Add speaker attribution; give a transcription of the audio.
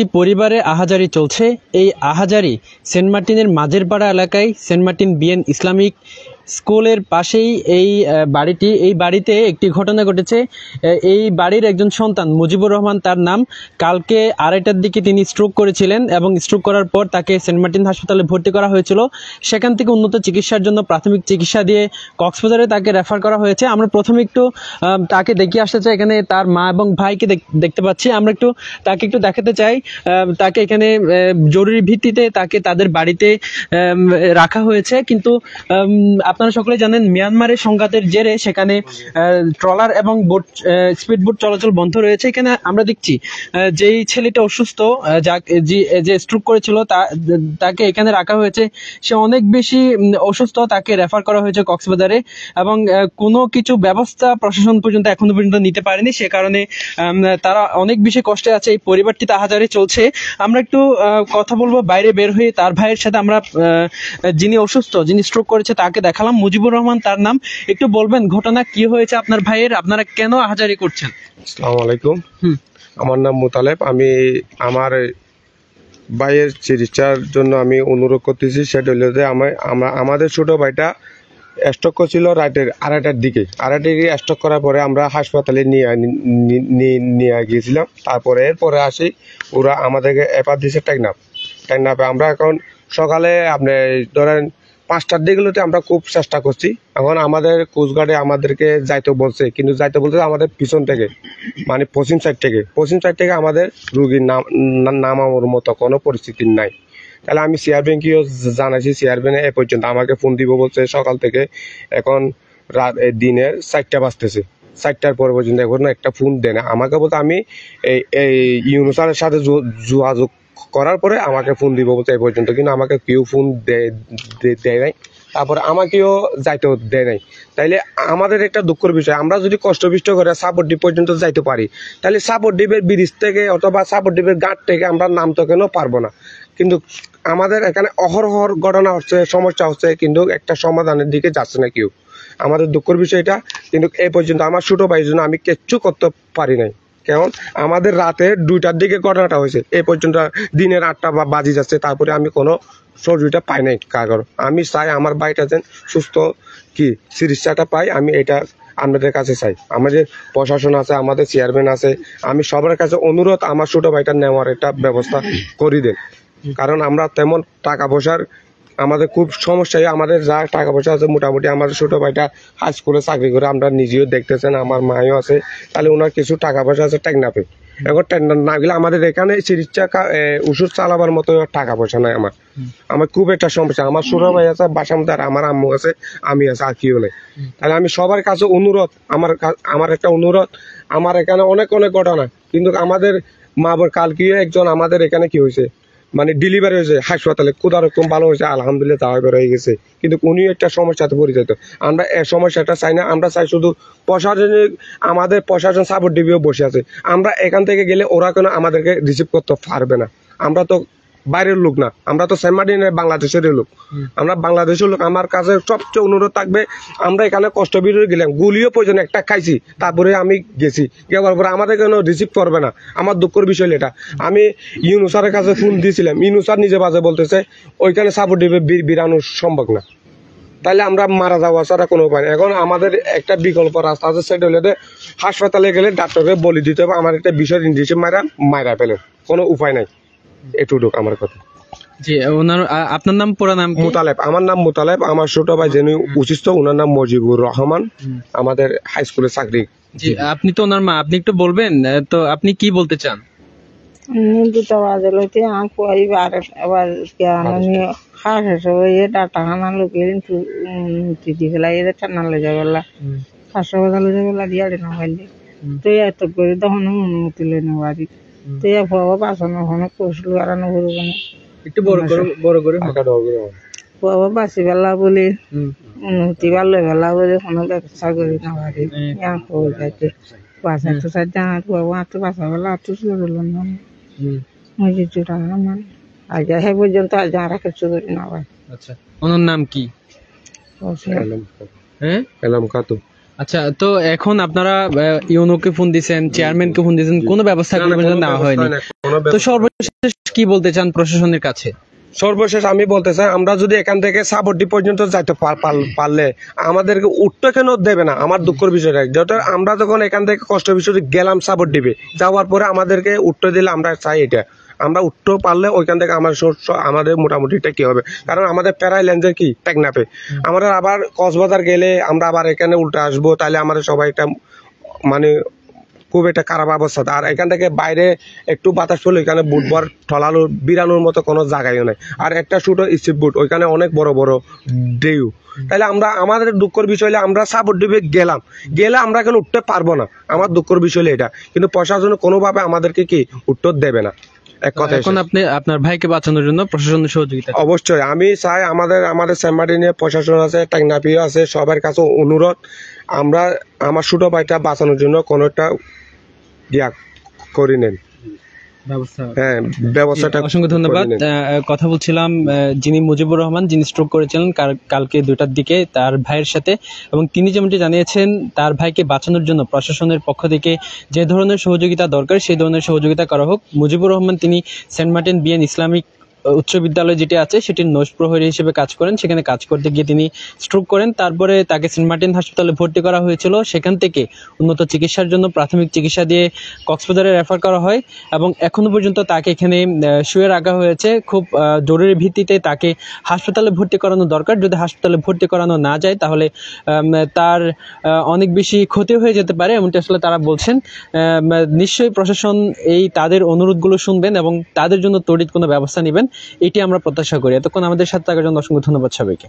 Speaker 1: একটি পরিবারে আহাজারি চলছে। এই আহাজারি সেন্ট মার্টিনের মাঝের পাড়া এলাকায় সেন্ট মার্টিন বিএন ইসলামিক স্কুলের পাশেই এই বাড়িটি। এই বাড়িতে একটি ঘটনা ঘটেছে। এই বাড়ির একজন সন্তান মুজিবুর রহমান তার নাম, কালকে 2:30টার দিকে তিনি স্ট্রোক করেছিলেন এবং স্ট্রোক করার পর তাকে সেন্ট মার্টিন হাসপাতালে ভর্তি করা হয়েছিল। সেখান থেকে উন্নত চিকিৎসার জন্য প্রাথমিক চিকিৎসা দিয়ে কক্সবাজারে তাকে রেফার করা হয়েছে। আমরা প্রথমে একটু তাকে দেখিয়ে আসতে চাই। এখানে তার মা এবং ভাইকে দেখতে পাচ্ছি। আমরা তাকে একটু দেখাতে চাই। তাকে এখানে জরুরি ভিত্তিতে তাকে তাদের বাড়িতে রাখা হয়েছে। কিন্তু আপনারা সকলে জানেন, মিয়ানমারের সংঘাতের জেরে সেখানে ট্রলার এবং বোট, স্পিড বোট চলাচল বন্ধ রয়েছে। এখানে আমরা দেখছি যেই ছেলেটা অসুস্থ, যে স্ট্রোক করেছিল, তাকে এখানে রাখা হয়েছে। সে অনেক বেশি অসুস্থ, তাকে রেফার করা হয়েছে কক্সবাজারে এবং কোনো কিছু ব্যবস্থা প্রশাসন পর্যন্ত এখনো পর্যন্ত নিতে পারেনি। সে কারণে তারা অনেক বেশি কষ্টে আছে। এই পরিবারটি আহাজারি চলছে। আমরা একটু কথা বলবো বাইরে বের হয়ে তার ভাইয়ের সাথে। আমরা যিনি অসুস্থ, যিনি স্ট্রোক করেছে, তাকে দেখালাম। মুজিবুর রহমান তার নাম। একটু বলবেন ঘটনা কি হয়েছে আপনার ভাইয়ের, আপনারা কেন আহাজারি করছেন?
Speaker 2: আসসালামু আলাইকুম। আমার নাম মুতালেব। আমি আমার ভাইয়ের চিকিৎসার জন্য আমি অনুরোধ করতেছি। সেটা হলো যে আমাদের ছোট ভাইটা স্ট্রোক করছিল রাতের 2:30টার দিকে। 2:30টার দিকে স্ট্রোক করার পরে আমরা হাসপাতালে নিয়ে গিয়েছিলাম। এরপরে আসি, ওরা আমাদেরকে এপার দিয়েছে টেকনাফে। আমরা এখন সকালে আপনি ধরেন 5টার দিকগুলোতে আমরা খুব চেষ্টা করছি। এখন আমাদের কোস্টগার্ডে আমাদেরকে যাইতে বলছে, কিন্তু যাইতে বলতে আমাদের পিছন থেকে, মানে পশ্চিম সাইড থেকে আমাদের রুগীর নামানোর মতো কোনো পরিস্থিতি নাই। তাহলে আমি চেয়ারম্যানকেও জানাইছি। চেয়ারম্যান এ পর্যন্ত আমাকে ফোন দিব বলছে সকাল থেকে। এখন দিনের 4টা বাজতেছে, 4টার পরে পর্যন্ত এখন একটা ফোন দেয় না আমাকে। বলতে আমি এই ইউনুস স্যারের সাথে যোগাযোগ করার পরে আমাকে ফোন দিব বলতে এই পর্যন্ত, কিন্তু আমাকে কেউ ফোন দেয় নাই। তারপরে আমাকেও যাইতেও দেয় নাই। তাইলে আমাদের একটা দুঃখের বিষয়, আমরা যদি কষ্টবিষ্ট করে সাপোর্ট দ্বীপ পর্যন্ত যাইতে পারি, তাহলে সাপোর্ট দ্বীপের ব্রিজ থেকে অথবা সাপোর্ট দ্বীপের ঘাট থেকে আমরা নামতে কেন পারবো না? কিন্তু আমাদের এখানে অহরহর ঘটনা হচ্ছে, সমস্যা হচ্ছে, কিন্তু একটা সমাধানের দিকে যাচ্ছে না কেউ। আমাদের দুঃখের বিষয় এটা। কিন্তু এই পর্যন্ত আমার ছোট ভাইয়ের জন্য আমি কিচ্ছু করতে পারি নাই। কারণ আমাদের রাতে 2টার দিকে ঘটনাটা হয়েছে, এই পর্যন্ত দিনের 8টা বাজি যাচ্ছে, তারপরে আমি কোনো সহযোগিতা পাই নাই কাগর। আমি চাই আমার ভাইটা যেন সুস্থ চিকিৎসাটা পাই। আমি এটা আপনাদের কাছে চাই। আমাদের প্রশাসন আছে, আমাদের চেয়ারম্যান আছে, আমি সবার কাছে অনুরোধ আমার ছোট ভাইটা নেওয়ার একটা ব্যবস্থা করে দেন। কারণ আমরা তেমন টাকা পয়সার আমাদের খুব সমস্যায়, আমাদের যা টাকা পয়সা আছে মোটামুটি, আমাদের ছোট ভাইটা হাই স্কুলে চাকরি করে, আমরা নিজেও দেখতেছেন, আমার মাও আছে। তাহলে ওনার কিছু টাকা পয়সা আছে টেকনাফে। এখন টেন্ডার না গেলে আমাদের এখানে চিকিৎসা ওষুধ চালাবার মতো টাকা পয়সা নাই আমার খুব একটা সমস্যা। আমার ছোট ভাই আছে বাসার মধ্যে, আর আমার আম্মু আছে, আমি আছে, আর কেউ নেই। তাহলে আমি সবার কাছে অনুরোধ, আমার একটা অনুরোধ। আমার এখানে অনেক ঘটনা, কিন্তু আমাদের মা বোন কালকে একজন আমাদের এখানে কি হয়েছে, মানে ডেলিভারি হয়েছে হাসপাতালে, কোনোরকম ভালো হয়েছে, আলহামদুলিল্লাহ, যাওয়া বের হয়ে গেছে। কিন্তু উনি একটা সমস্যাতে পরিচিত। আমরা এই সমস্যাটা চাই না। আমরা চাই শুধু প্রশাসনিক, আমাদের প্রশাসন সাপোর্ট দিবেও বসে আছে। আমরা এখান থেকে গেলে ওরা কেন আমাদেরকে রিসিভ করতে পারবে না? আমরা তো বাইরের লোক না, আমরা তো সেন্ট মার্টিনের বাংলাদেশের লোক। আমরা বাংলাদেশের লোক। আমার কাছে সবচেয়ে অনুরোধ থাকবে, আমরা এখানে কষ্ট বিরোধী গেলাম, গুলিও পর্যন্ত একটা খাইছি, তারপরে আমি গেছি, যাওয়ার পরে আমাদের কেন রিসিভ করবে না? আমার দুঃখের বিষয় এটা। আমি ইউনুস স্যারের কাছে ফোন দিয়েছিলাম, ইউনুস স্যার নিজে বাজে বলতেছে ওইখানে সাপোর্ট দিবে বিরানো সম্ভব না। তাহলে আমরা মারা যাওয়া ছাড়া কোনো উপায় নেই। এখন আমাদের একটা বিকল্প রাস্তা আছে, সেটা হলে হাসপাতালে গেলে ডাক্তারকে বলে দিতে হবে আমার একটা বিষয় ইঞ্জেকশন মারা ফেলে, কোনো উপায় নাই। এটুকুক আমার কথা।
Speaker 1: জি, আপনার নাম পুরো নাম?
Speaker 2: মুতালেব। আমার নাম মুতালেব। আমার ছোট ভাই যিনি অসুস্থ, ওনার নাম মুজিবুর রহমান, আমাদের হাই স্কুলে চাকরি।
Speaker 1: জি, আপনি তো ওনার মা, আপনি একটু বলবেন তো আপনি কি বলতে চান?
Speaker 3: দুটো বাজে লইতে আবার খাস ডাটা খানা লোকে তুই ফেলাই ঠান্ডা লে যাবেলা 500 বাজা লে যাবেলা দিয়ে না পাইলে তুই এত করে তখন অনুমতি লই না বাড়ি তুই বাবা বাঁচানো ওখানে কষলু আর করবো না।
Speaker 1: একটু বড় করে
Speaker 3: বাবা বাঁচি বেলা বলে অনুমতি ভালো বেলা বলে কোনো ব্যবসা করি না বাড়ি যাইতে বাসা তো সার জানা বাবা তো বাসা বেলা তো শুরু হলো না মসজিদ আমার আজ হে পর্যন্ত আজ আর কিছু করি না ভাই।
Speaker 1: আচ্ছা, ওনার নাম কি?
Speaker 2: এলাম খাতুন।
Speaker 1: আচ্ছা, তো এখন আপনারা ইউনোকে ফোন দিয়েছেন, চেয়ারম্যানকে ফোন দিয়েছেন, কোনো ব্যবস্থা কোনো পর্যন্ত নেওয়া হয়নি। তো সর্বশেষ কি বলতে চান প্রশাসনের কাছে?
Speaker 2: সর্বশেষ আমি বলতে চাই, আমরা যদি এখান থেকে সাবরডি পর্যন্ত যাইতে পারলে আমাদেরকে উঠতে কেন দেবে না, আমার দুঃখের বিষয়টা যেটা আমরা যখন এখান থেকে কষ্ট বিষয় গেলাম সাবরডিপে যাওয়ার পরে আমাদেরকে উঠতে দিলে আমরা চাই এটা, আমরা উঠতে পারলে ওইখান থেকে আমাদের মোটামুটি এটা কি হবে, কারণ আমাদের প্যারাই লেন্সের কি টেকনাফে, আমরা আবার কক্সবাজার গেলে আমরা আবার এখানে উল্টে আসবো, তাহলে আমাদের সবাই একটা মানে খুব একটা খারাপ অবস্থা। আর এখান থেকে বাইরে একটু বাতাস পড়লে ওইখানে বুটবার ঠলানোর বিরানোর মতো কোনো জায়গায়ও নেই, আর একটা ছোটো স্ট্রিট বুট ওইখানে অনেক বড় বড় ঢেউ। তাহলে আমরা আমাদের দুঃখের বিষয় হলে আমরা সাবরডিপে গেলে আমরা এখানে উঠতে পারবো না, আমার দুঃখের বিষয় হলে এটা, কিন্তু প্রশাসন কোনোভাবে আমাদেরকে কি উত্তর দেবে না। এক কথা
Speaker 1: এখন আপনি আপনার ভাইকে বাঁচানোর জন্য প্রশাসনের সহযোগিতা
Speaker 2: অবশ্যই আমি চাই, আমাদের সেন্ট মার্টিনে প্রশাসন আছে, টেকনাফিও আছে, সবার কাছে অনুরোধ আমরা আমার ছোট ভাইটা বাঁচানোর জন্য কোনো একটা করে নেন
Speaker 1: ব্যবস্থা।
Speaker 2: হ্যাঁ, ব্যবস্থাটা।
Speaker 1: অসংখ্য ধন্যবাদ। কথা বলছিলাম যিনি মুজিবুর রহমান, যিনি স্ট্রোক করেছিলেন কালকে 2টার দিকে তার ভাইয়ের সাথে, এবং তিনি যেমনটি জানিয়েছেন তার ভাইকে বাঁচানোর জন্য প্রশাসনের পক্ষ থেকে যে ধরনের সহযোগিতা দরকার সেই ধরনের সহযোগিতা করা হোক। মুজিবুর রহমান তিনি সেন্ট মার্টিন বিএন ইসলামিক উচ্চ বিদ্যালয় যেটি আছে সেটির নৈশ প্রহরী হিসেবে কাজ করেন। সেখানে কাজ করতে গিয়ে তিনি স্ট্রোক করেন, তারপরে তাকে সেন্ট মার্টিন হাসপাতালে ভর্তি করা হয়েছিল। সেখান থেকে উন্নত চিকিৎসার জন্য প্রাথমিক চিকিৎসা দিয়ে কক্সবাজারে রেফার করা হয়, এবং এখনো পর্যন্ত তাকে এখানে শুয়ে রাখা হয়েছে। খুব জরুরি ভিত্তিতে তাকে হাসপাতালে ভর্তি করানো দরকার। যদি হাসপাতালে ভর্তি করানো না যায় তাহলে তার অনেক বেশি ক্ষতি হয়ে যেতে পারে, এমনটি আসলে তারা বলছেন। নিশ্চয়ই প্রশাসন তাদের অনুরোধগুলো শুনবেন এবং তাদের জন্য তড়িৎ কোনো ব্যবস্থা নেবেন, এটি আমরা প্রত্যাশা করি। এতক্ষণ আমাদের সাথে থাকার জন্য অসংখ্য ধন্যবাদ সবাইকে।